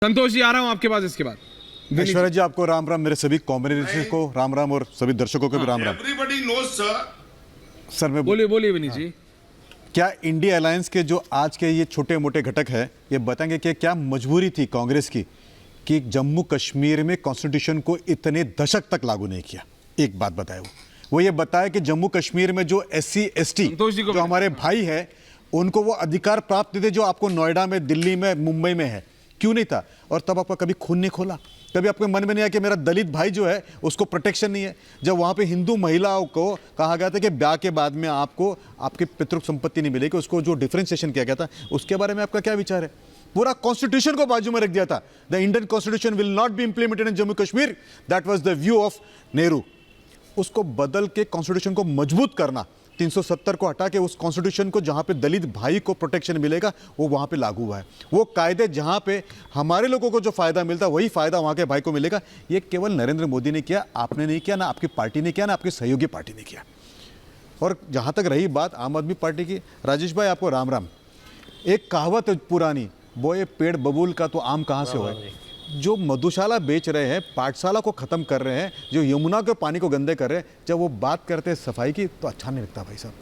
संतोष जी आ रहा हूं आपके पास इसके बाद। ऐश्वर्या जी आपको राम राम, मेरे सभी कॉम्बिनेशन को राम राम और सभी दर्शकों को भी Ram Ram. Everybody knows, sir. Sir मैं बोलिए विनीत जी। क्या इंडिया अलायंस के जो आज के ये छोटे मोटे घटक है ये बताएंगे कि क्या मजबूरी थी कांग्रेस की कि जम्मू कश्मीर में कॉन्स्टिट्यूशन को इतने दशक तक लागू नहीं किया? एक बात बताए वो ये बताया कि जम्मू कश्मीर में जो SC ST जो हमारे भाई है उनको वो अधिकार प्राप्त थे जो आपको नोएडा में, दिल्ली में, मुंबई में है, क्यों नहीं था? और तब आपका कभी खून नहीं खोला? कभी आपके मन में नहीं आया कि मेरा दलित भाई जो है उसको प्रोटेक्शन नहीं है? जब वहाँ पे हिंदू महिलाओं को कहा गया था कि ब्याह के बाद में आपको आपकी पितृ संपत्ति नहीं मिलेगी, उसको जो डिफरेंशिएशन किया गया था, उसके बारे में आपका क्या विचार है? पूरा कॉन्स्टिट्यूशन को बाजू में रख दिया था। The Indian constitution will not be implemented in Jammu Kashmir, that was the view of Nehru. उसको बदल के कॉन्स्टिट्यूशन को मजबूत करना, 370 को हटा के उस कॉन्स्टिट्यूशन को जहां पे दलित भाई को प्रोटेक्शन मिलेगा वो वहां पे लागू हुआ है। वो कायदे जहां पे हमारे लोगों को जो फायदा मिलता है वही फायदा वहां के भाई को मिलेगा। ये केवल नरेंद्र मोदी ने किया, आपने नहीं किया, ना आपकी पार्टी ने किया, ना आपकी सहयोगी पार्टी ने किया। और जहां तक रही बात आम आदमी पार्टी की, राजेश भाई आपको राम राम। एक कहावत है पुरानी, बोए पेड़ बबूल का तो आम कहां से हुआ? जो मधुशाला बेच रहे हैं, पाठशाला को खत्म कर रहे हैं, जो यमुना के पानी को गंदे कर रहे हैं, जब वो बात करते हैं सफाई की तो अच्छा नहीं लगता भाई साहब।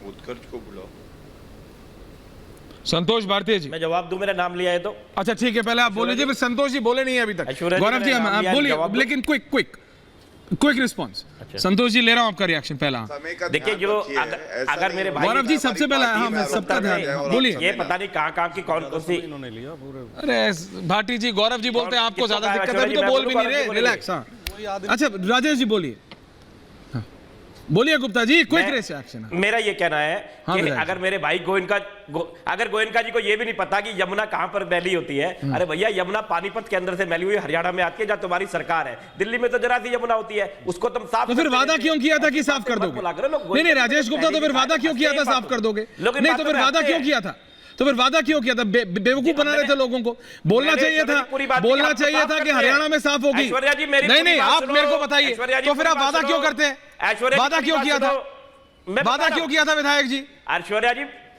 उत्कर्ष को बुलाओ। संतोष भारतीय जी, मैं जवाब दूं? मेरा नाम लिया है तो अच्छा ठीक है, पहले आप बोल लीजिए, फिर संतोष जी बोले नहीं है अभी तक। गौरव जी आप बोलिए, लेकिन क्विक रिस्पॉन्स। संतोष जी ले रहा हूं आपका रिएक्शन पहला। देखिए, जो अगर मेरे भाई गौरव जी सबसे पहला, हाँ मैं सबका ध्यान, बोलिए। ये पता नहीं कहाँ की कौन सी। अरे भाटी जी, गौरव जी बोलते हैं आपको ज्यादा दिक्कत है, अभी तो बोल भी नहीं रहे, रिलैक्स। हाँ अच्छा राजेश जी बोलिए, बोलिए गुप्ता जी, क्विक रिएक्शन। मेरा ये कहना है कि अगर मेरे भाई अगर गोयनका जी को ये भी नहीं पता कि यमुना कहां पर मैली होती है, अरे भैया यमुना पानीपत के अंदर से मैली हुई हरियाणा में आती है, जहां तुम्हारी सरकार है। दिल्ली में तो जरा सी यमुना होती है, उसको तुम साफ। तो फिर वादा क्यों किया था कि साफ कर दोगे? नहीं राजेश गुप्ता, तो फिर वादा क्यों किया था साफ कर दोगे? नहीं तो फिर वादा क्यों किया था? बेवकूफ बना रहे थे लोगों को। बोलना चाहिए था कि हरियाणा में साफ होगी। नहीं आप मेरे को बताइए, तो फिर आप वादा क्यों करते हैं? वादा क्यों किया था? वादा क्यों किया था विधायक जी?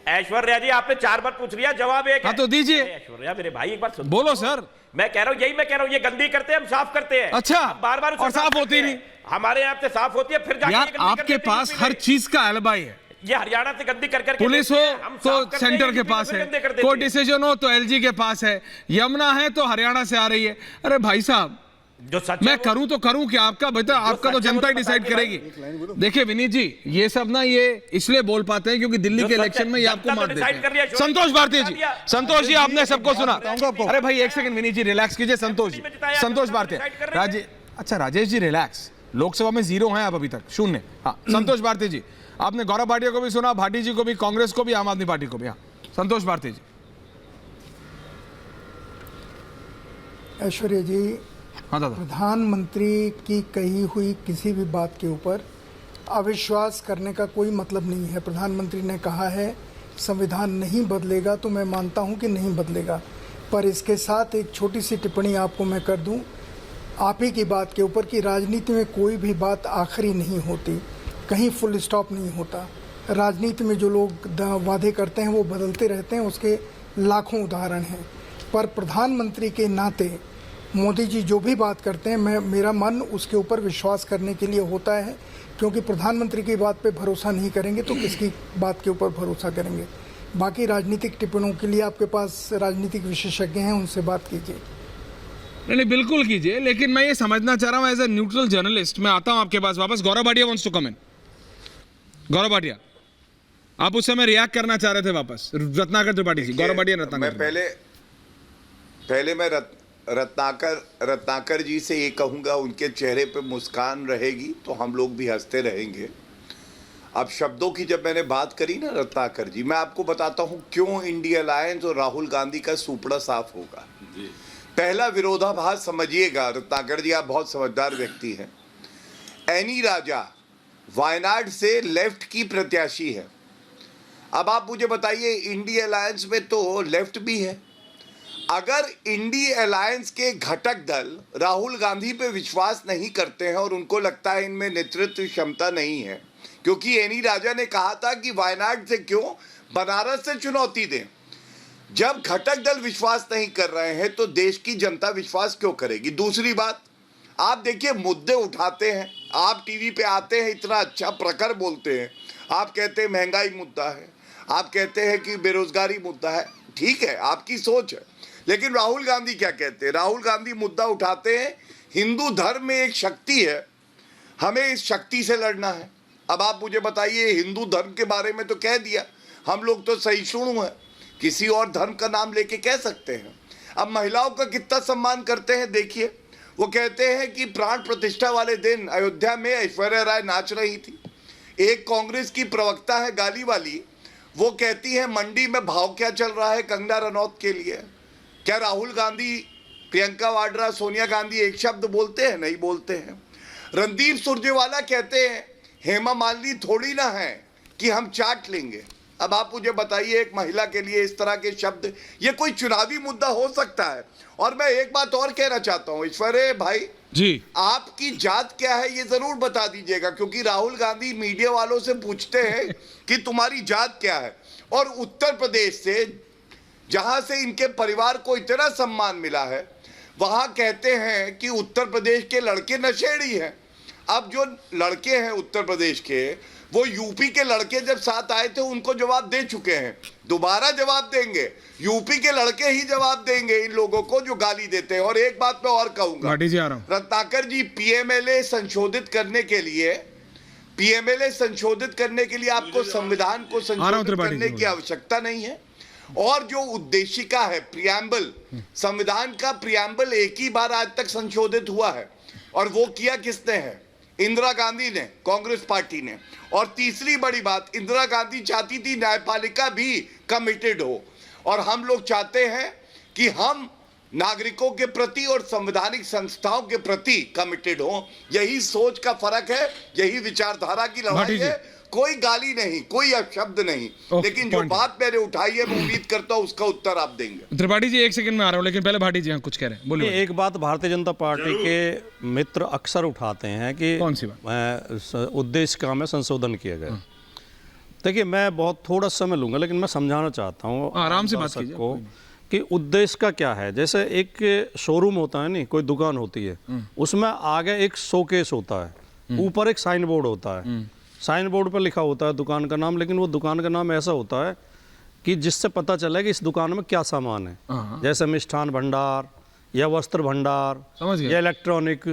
ऐश्वर्या जी आपने 4 बार पूछ लिया, जवाब एक है। तो दीजिए। ऐश्वर्या मेरे भाई एक बार सुन। बोलो सर। मैं कह रहा हूँ ये गंदी करते हैं, हम साफ करते हैं। अच्छा, बार और साफ होती नहीं? हमारे यहाँ से साफ होती है, फिर यार आपके पास हर चीज का एलिबाई है। ये हरियाणा से गंदी कर पुलिस हो तो सेंटर के पास है, कोई डिसीजन हो तो LG के पास है, यमुना है तो हरियाणा से आ रही है। अरे भाई साहब, जो सच मैं करूं तो करूं क्या? आपका बेटा, आपका तो जनता ही डिसाइड करेगी। देखिए विनीत जी, ये सब ना ये इसलिए बोल पाते हैं क्योंकि दिल्ली के इलेक्शन में ये आपको मार देते हैं। संतोष भारतीय जी, संतोष जी आपने सबको सुना। अरे भाई एक सेकंड विनीत जी, रिलैक्स कीजिए। संतोष भारतीय, अच्छा राजेश जी रिलैक्स, लोकसभा में 0 हैं आप अभी तक, 0। हाँ संतोष भारतीय जी, आपने गौरव भाटिया को भी सुना, भाटी जी को भी, कांग्रेस को भी, आम आदमी पार्टी को भी। हाँ संतोष भारतीय जी। ऐश्वर्या जी, हाँ दादा। प्रधानमंत्री की कही हुई किसी भी बात के ऊपर अविश्वास करने का कोई मतलब नहीं है। प्रधानमंत्री ने कहा है संविधान नहीं बदलेगा, तो मैं मानता हूं कि नहीं बदलेगा, पर इसके साथ एक छोटी सी टिप्पणी आपको मैं कर दूं आप ही की बात के ऊपर कि राजनीति में कोई भी बात आखिरी नहीं होती, कहीं फुल स्टॉप नहीं होता। राजनीति में जो लोग वादे करते हैं वो बदलते रहते हैं, उसके लाखों उदाहरण हैं। पर प्रधानमंत्री के नाते मोदी जी जो भी बात करते हैं, मेरा मन उसके ऊपर विश्वास करने के लिए होता है, क्योंकि प्रधानमंत्री की बात पे भरोसा नहीं करेंगे तो किसकी बात के ऊपर भरोसा करेंगे। बाकी राजनीतिक टिप्पणियों के लिए आपके पास राजनीतिक विशेषज्ञ हैं, उनसे बात कीजिए। नहीं बिल्कुल कीजिए, लेकिन मैं ये समझना चाह रहा हूँ एज ए न्यूट्रल जर्नलिस्ट। मैं आता हूँ आपके पास वापस। Gaurav Bhatia wants to come इन। गौरव भाटिया, आप उस समय रिएक्ट करना चाह रहे थे वापस, रत्नाकर त्रिपाठी जी। गौरव भाटिया, रत्नाकर। पहले मैं रत्नाकर जी से ये कहूंगा, उनके चेहरे पे मुस्कान रहेगी तो हम लोग भी हंसते रहेंगे। अब शब्दों की जब मैंने बात करी ना रत्नाकर जी, मैं आपको बताता हूं क्यों इंडिया अलायंस और राहुल गांधी का सुपड़ा साफ होगा। पहला विरोधाभास समझिएगा रत्नाकर जी, आप बहुत समझदार व्यक्ति हैं। एनी राजा वायनाड से लेफ्ट की प्रत्याशी है। अब आप मुझे बताइए, इंडिया अलायंस में तो लेफ्ट भी है। अगर इंडिया अलायंस के घटक दल राहुल गांधी पे विश्वास नहीं करते हैं और उनको लगता है इनमें नेतृत्व क्षमता नहीं है, क्योंकि एनी राजा ने कहा था कि वायनाड से क्यों बनारस से चुनौती दें, जब घटक दल विश्वास नहीं कर रहे हैं तो देश की जनता विश्वास क्यों करेगी? दूसरी बात, आप देखिए मुद्दे उठाते हैं, आप टीवी पे आते हैं, इतना अच्छा प्रखर बोलते हैं, आप कहते हैं महंगाई मुद्दा है, आप कहते हैं कि बेरोजगारी मुद्दा है, ठीक है आपकी सोच है, लेकिन राहुल गांधी क्या कहते हैं? राहुल गांधी मुद्दा उठाते हैं हिंदू धर्म में एक शक्ति है, हमें इस शक्ति से लड़ना है। अब आप मुझे बताइए, हिंदू धर्म के बारे में तो कह दिया, हम लोग तो सहिष्णु हैं, किसी और धर्म का नाम लेके कह सकते हैं। अब महिलाओं का कितना सम्मान करते हैं देखिए, वो कहते हैं कि प्राण प्रतिष्ठा वाले दिन अयोध्या में ऐश्वर्या राय नाच रही थी। एक कांग्रेस की प्रवक्ता है गाली वाली, वो कहती है मंडी में भाव क्या चल रहा है कंगना रनौत के लिए। क्या राहुल गांधी, प्रियंका वाड्रा, सोनिया गांधी एक शब्द बोलते हैं? नहीं बोलते हैं। रणदीप सुरजेवाला कहते हैं हेमा मालिनी थोड़ी ना है कि हम चाट लेंगे। अब आप मुझे बताइए, एक महिला के लिए इस तरह के शब्द, ये कोई चुनावी मुद्दा हो सकता है? और मैं एक बात और कहना चाहता हूं, ईश्वरे भाई जी, आपकी जात क्या है ये जरूर बता दीजिएगा, क्योंकि राहुल गांधी मीडिया वालों से पूछते हैं कि तुम्हारी जात क्या है। और उत्तर प्रदेश से, जहां से इनके परिवार को इतना सम्मान मिला है, वहां कहते हैं कि उत्तर प्रदेश के लड़के नशेड़ी हैं। अब जो लड़के हैं उत्तर प्रदेश के, वो यूपी के लड़के जब साथ आए थे उनको जवाब दे चुके हैं, दोबारा जवाब देंगे। यूपी के लड़के ही जवाब देंगे इन लोगों को जो गाली देते हैं। और एक बात मैं और कहूंगा, रत्नाकर जी, पीएमएलए संशोधित करने के लिए, पीएमएलए संशोधित करने के लिए आपको संविधान को संशोधित करने की आवश्यकता नहीं है। और जो उद्देशिका है, प्रियम्बल, संविधान का प्रियम्बल एक ही बार आज तक संशोधित हुआ है, और वो किया किसने है? इंदिरा गांधी ने, कांग्रेस पार्टी ने। और तीसरी बड़ी बात, इंदिरा गांधी चाहती थी न्यायपालिका भी कमिटेड हो, और हम लोग चाहते हैं कि हम नागरिकों के प्रति और संवैधानिक संस्थाओं के प्रति कमिटेड हो। यही सोच का फर्क है, यही विचारधारा की लड़ाई है। कोई गाली नहीं, कोई अपशब्द नहीं, लेकिन जो बात मैंने उठाई है, मैं उम्मीद करता हूँ उसका उत्तर आप देंगे। त्रिपाठी जी एक सेकंड में आ रहा हूँ, लेकिन पहले भाटी जी कुछ कह रहे हैं, बोलिए। एक बात भारतीय जनता पार्टी के मित्र अक्सर उठाते हैं कि कौन सी बात? उद्देशिका में संशोधन किया गया। देखिए, मैं बहुत थोड़ा समय लूंगा, लेकिन मैं समझाना चाहता हूँ आराम से बात कीजिए को कि उद्देश्य का क्या है। जैसे एक शोरूम होता है, नहीं, कोई दुकान होती है, उसमें आगे एक शोकेस होता है, ऊपर एक साइन बोर्ड होता है, साइन बोर्ड पर लिखा होता है दुकान का नाम, लेकिन वो दुकान का नाम ऐसा होता है कि जिससे पता चले कि इस दुकान में क्या सामान है, जैसे मिष्ठान भंडार या वस्त्र भंडार या इलेक्ट्रॉनिक।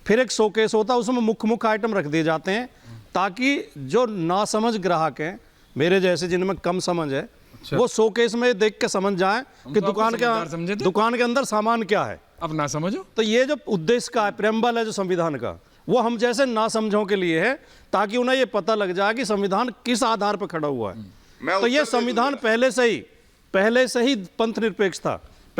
फिर एक शोकेस होता है, उसमें मुख्य आइटम रख दिए जाते हैं, ताकि जो नासमझ ग्राहक हैं, मेरे जैसे जिनमें कम समझ है, वो शोकेस में देख के समझ जाएं कि दुकान के अंदर सामान क्या है। अब ना समझो तो ये जो उद्देश्य का है, प्रेम्बल है जो संविधान का, वो हम जैसे ना समझों के लिए है, ताकि उन्हें ये पता लग जाए कि संविधान किस आधार पर खड़ा हुआ है। तो ये संविधान पहले से ही पंथ निरपेक्ष था।